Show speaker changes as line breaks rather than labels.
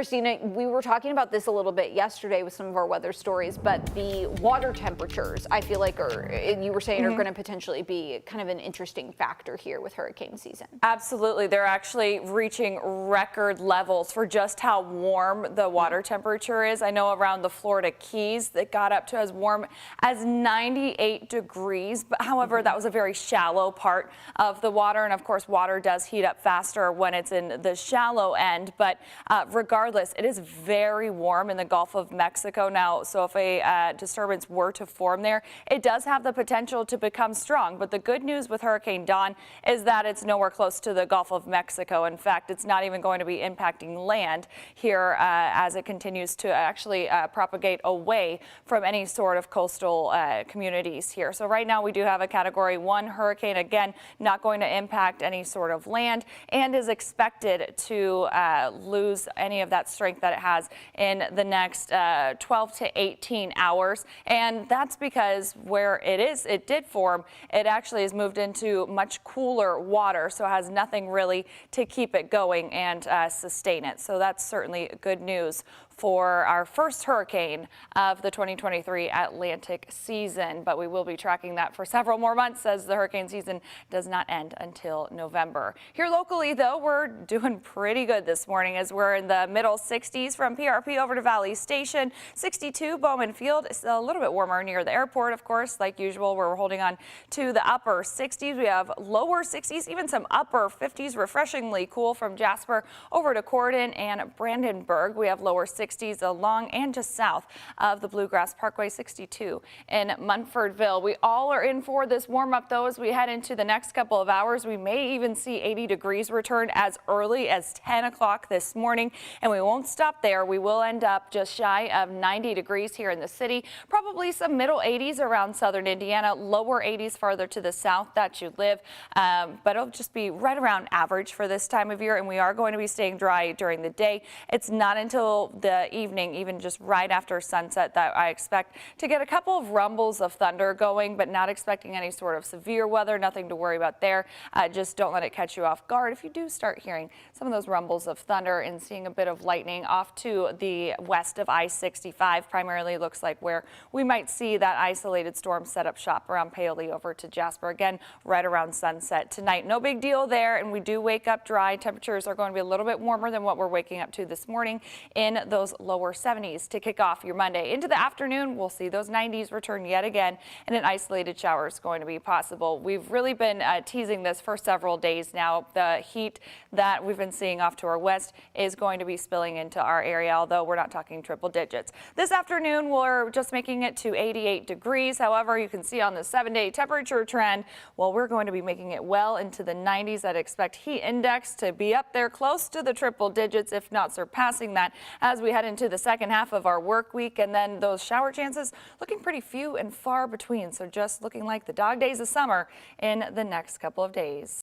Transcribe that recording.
Christina, we were talking about this a little bit yesterday with some of our weather stories, but the water temperatures, I feel like, you were saying, are going to potentially be kind of an interesting factor here with hurricane season.
Absolutely. They're actually reaching record levels for just how warm the water temperature is. I know around the Florida Keys that got up to as warm as 98 degrees. But however, that was a very shallow part of the water. And of course, water does heat up faster when it's in the shallow end. But regardless, it is very warm in the Gulf of Mexico now. So if a disturbance were to form there, it does have the potential to become strong. But the good news with Hurricane Dawn is that it's nowhere close to the Gulf of Mexico. In fact, it's not even going to be impacting land here as it continues to actually propagate away from any sort of coastal communities here. So right now we do have a Category 1 hurricane, again, not going to impact any sort of land and is expected to lose any of that strength that it has in the next 12 to 18 hours. And that's because where it did form, it actually has moved into much cooler water. So it has nothing really to keep it going and sustain it. So that's certainly good news for our first hurricane of the 2023 Atlantic season. But we will be tracking that for several more months as the hurricane season does not end until November. Here locally, though, we're doing pretty good this morning as we're in the middle 60s from PRP over to Valley Station. 62 Bowman Field. It's a little bit warmer near the airport, of course, like usual. We're holding on to the upper 60s. We have lower 60s, even some upper 50s, refreshingly cool from Jasper over to Corden and Brandenburg. We have lower 60s along and just south of the Bluegrass Parkway. 62 in Munfordville. We all are in for this warm up, though, as we head into the next couple of hours. We may even see 80 degrees return as early as 10 o'clock this morning, and we won't stop there. We will end up just shy of 90 degrees here in the city. Probably some middle 80s around southern Indiana, lower 80s farther to the south that you live, but it'll just be right around average for this time of year, and we are going to be staying dry during the day. It's not until the evening, even just right after sunset, that I expect to get a couple of rumbles of thunder going, but not expecting any sort of severe weather. Nothing to worry about there. Just don't let it catch you off guard if you do start hearing some of those rumbles of thunder and seeing a bit of lightning off to the west of I-65. Primarily looks like where we might see that isolated storm set up shop around Paoli over to Jasper, again right around sunset tonight. No big deal there, and we do wake up dry. Temperatures are going to be a little bit warmer than what we're waking up to this morning in those lower 70s to kick off your Monday. Into the afternoon, we'll see those 90s return yet again, and an isolated shower is going to be possible. We've really been teasing this for several days now. The heat that we've been seeing off to our west is going to be spilling into our area, although we're not talking triple digits. This afternoon, we're just making it to 88 degrees. However, you can see on the 7-day temperature trend, well, we're going to be making it well into the 90s. I'd expect heat index to be up there close to the triple digits, if not surpassing that, as we head into the second half of our work week. And then those shower chances looking pretty few and far between. So just looking like the dog days of summer in the next couple of days.